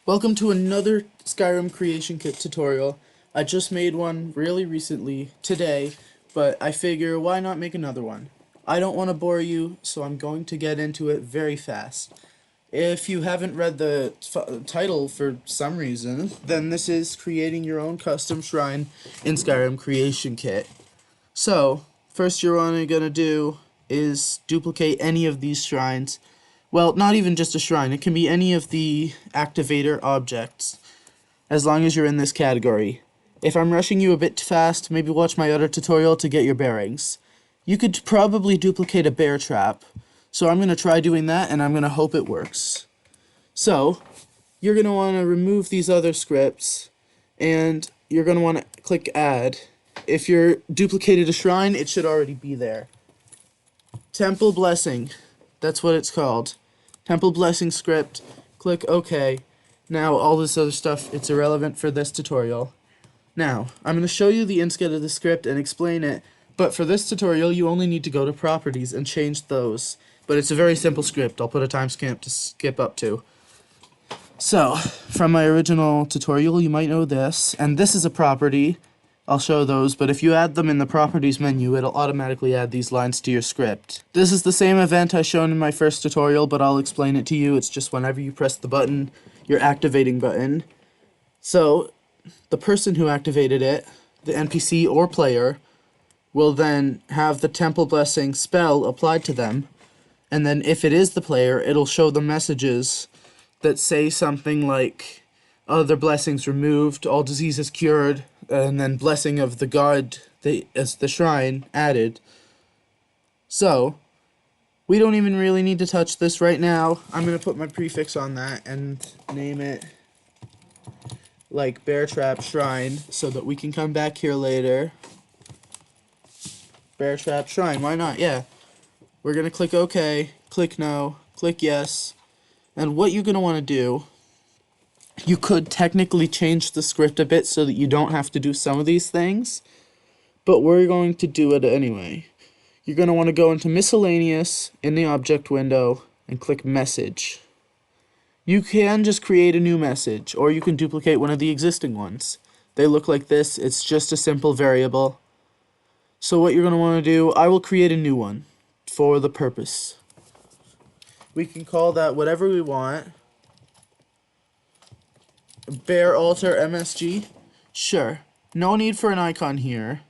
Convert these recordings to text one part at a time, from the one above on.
Welcome to another Skyrim Creation Kit tutorial. I just made one really recently, today, but I figure why not make another one? I don't want to bore you, so I'm going to get into it very fast. If you haven't read the title for some reason, then this is creating your own custom shrine in Skyrim Creation Kit. So, first you're only going to do is duplicate any of these shrines. Well, not even just a shrine, it can be any of the activator objects, as long as you're in this category. If I'm rushing you a bit fast, maybe watch my other tutorial to get your bearings. You could probably duplicate a bear trap, so I'm going to try doing that and I'm going to hope it works. So, you're going to want to remove these other scripts, and you're going to want to click Add. If you're duplicated a shrine, it should already be there. Temple Blessing, that's what it's called. Temple Blessing script, click OK. Now all this other stuff, it's irrelevant for this tutorial. Now, I'm going to show you the inside of the script and explain it, but for this tutorial you only need to go to Properties and change those. But it's a very simple script. I'll put a timestamp to skip up to. So, from my original tutorial you might know this, and this is a property. I'll show those, but if you add them in the Properties menu, it'll automatically add these lines to your script. This is the same event I shown in my first tutorial, but I'll explain it to you. It's just whenever you press the button, your activating button. So, the person who activated it, the NPC or player, will then have the Temple Blessing spell applied to them, and then if it is the player, it'll show the messages that say something like, other blessings removed, all diseases cured, and then blessing of the god as the shrine added. So, we don't even really need to touch this right now. I'm going to put my prefix on that and name it like Bear Trap Shrine so that we can come back here later. Bear Trap Shrine, why not? Yeah. We're going to click OK, click No, click Yes, and what you're going to want to do, you could technically change the script a bit so that you don't have to do some of these things, but we're going to do it anyway. You're going to want to go into Miscellaneous in the object window and click Message. You can just create a new message, or you can duplicate one of the existing ones. They look like this. It's just a simple variable. So what you're going to want to do, I will create a new one for the purpose. We can call that whatever we want. Bear Altar MSG? Sure. No need for an icon here.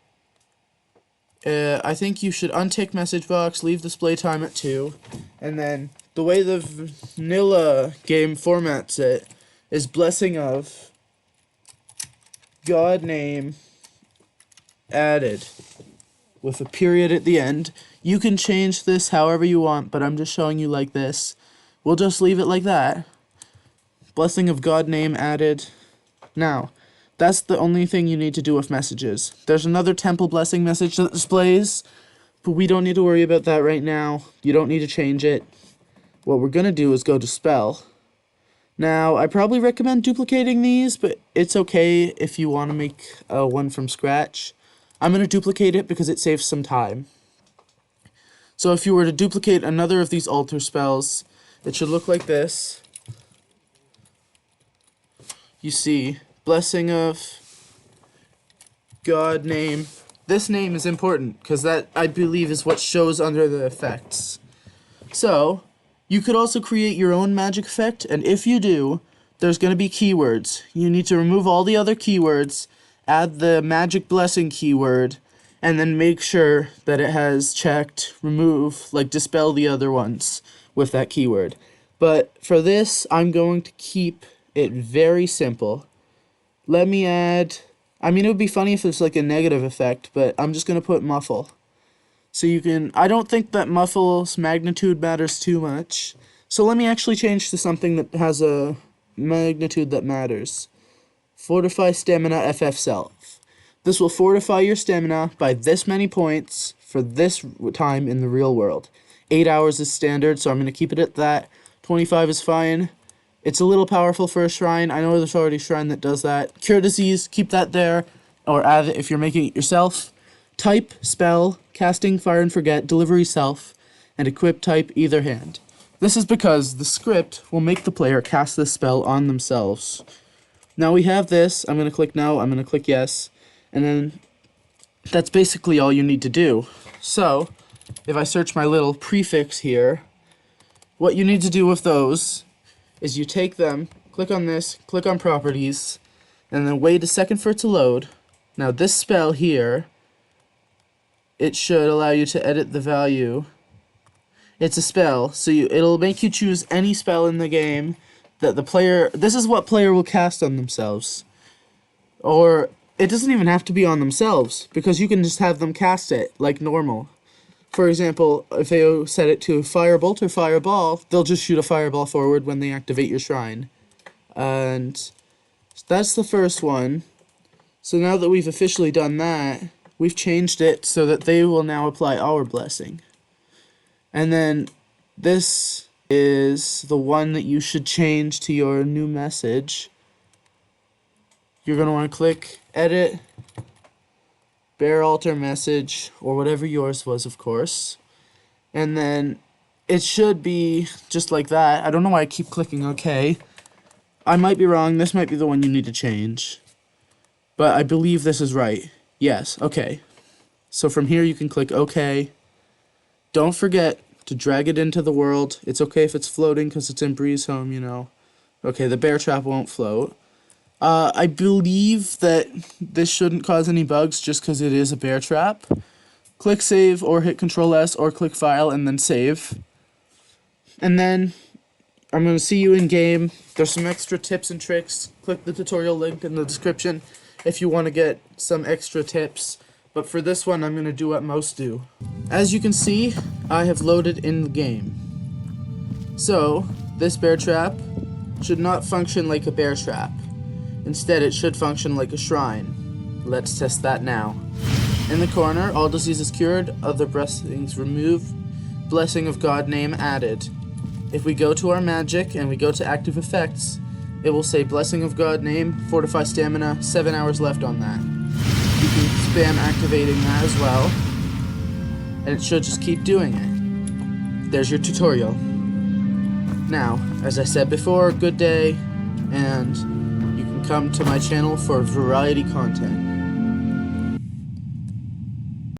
I think you should untick message box, leave display time at 2, and then the way the vanilla game formats it is blessing of God name added with a period at the end. You can change this however you want, but I'm just showing you like this. We'll just leave it like that. Blessing of God name added. Now, that's the only thing you need to do with messages. There's another temple blessing message that displays, but we don't need to worry about that right now. You don't need to change it. What we're going to do is go to spell. Now, I probably recommend duplicating these, but it's okay if you want to make one from scratch. I'm going to duplicate it because it saves some time. So if you were to duplicate another of these altar spells, it should look like this. You see, blessing of God name. This name is important because that, I believe, is what shows under the effects. So, you could also create your own magic effect, and if you do, there's going to be keywords. You need to remove all the other keywords, add the magic blessing keyword, and then make sure that it has checked remove, like dispel the other ones with that keyword. But for this, I'm going to keep it very simple. Let me add, it would be funny if it's like a negative effect, but I'm just going to put muffle. So you can, I don't think that muffle's magnitude matters too much. So let me actually change to something that has a magnitude that matters. Fortify stamina FF self. This will fortify your stamina by this many points for this time in the real world. 8 hours is standard, so I'm going to keep it at that. 25 is fine. It's a little powerful for a shrine. I know there's already a shrine that does that. Cure disease, keep that there, or add it if you're making it yourself. Type, spell, casting, fire and forget, delivery self, and equip type either hand. This is because the script will make the player cast this spell on themselves. Now we have this. I'm going to click no, I'm going to click yes, and then that's basically all you need to do. So, if I search my little prefix here, what you need to do with those is you take them, click on this, click on properties, and then wait a second for it to load. Now this spell here, it should allow you to edit the value. It's a spell, so it'll make you choose any spell in the game that the player, this is what player will cast on themselves. Or, it doesn't even have to be on themselves, because you can just have them cast it, like normal. For example, if they set it to Firebolt or Fireball, they'll just shoot a Fireball forward when they activate your shrine. And that's the first one. So now that we've officially done that, we've changed it so that they will now apply our blessing. And then this is the one that you should change to your new message. You're going to want to click Edit, Bear Alter Message, or whatever yours was, of course. And then it should be just like that. I don't know why I keep clicking OK. I might be wrong. This might be the one you need to change. But I believe this is right. Yes, okay. So from here you can click OK. Don't forget to drag it into the world. It's okay if it's floating because it's in Breeze Home, you know. Okay, the bear trap won't float. I believe that this shouldn't cause any bugs just because it is a bear trap. Click Save or hit Control S or click File and then Save. And then I'm going to see you in game. There's some extra tips and tricks. Click the tutorial link in the description if you want to get some extra tips. But for this one, I'm going to do what most do. As you can see, I have loaded in the game. So, this bear trap should not function like a bear trap. Instead, it should function like a shrine. Let's test that now. In the corner, all diseases cured, other blessings removed, blessing of God name added. If we go to our magic and we go to active effects, it will say blessing of God name, fortify stamina, 7 hours left on that. You can spam activating that as well, and it should just keep doing it. There's your tutorial. Now, as I said before, good day, and you can come to my channel for variety content.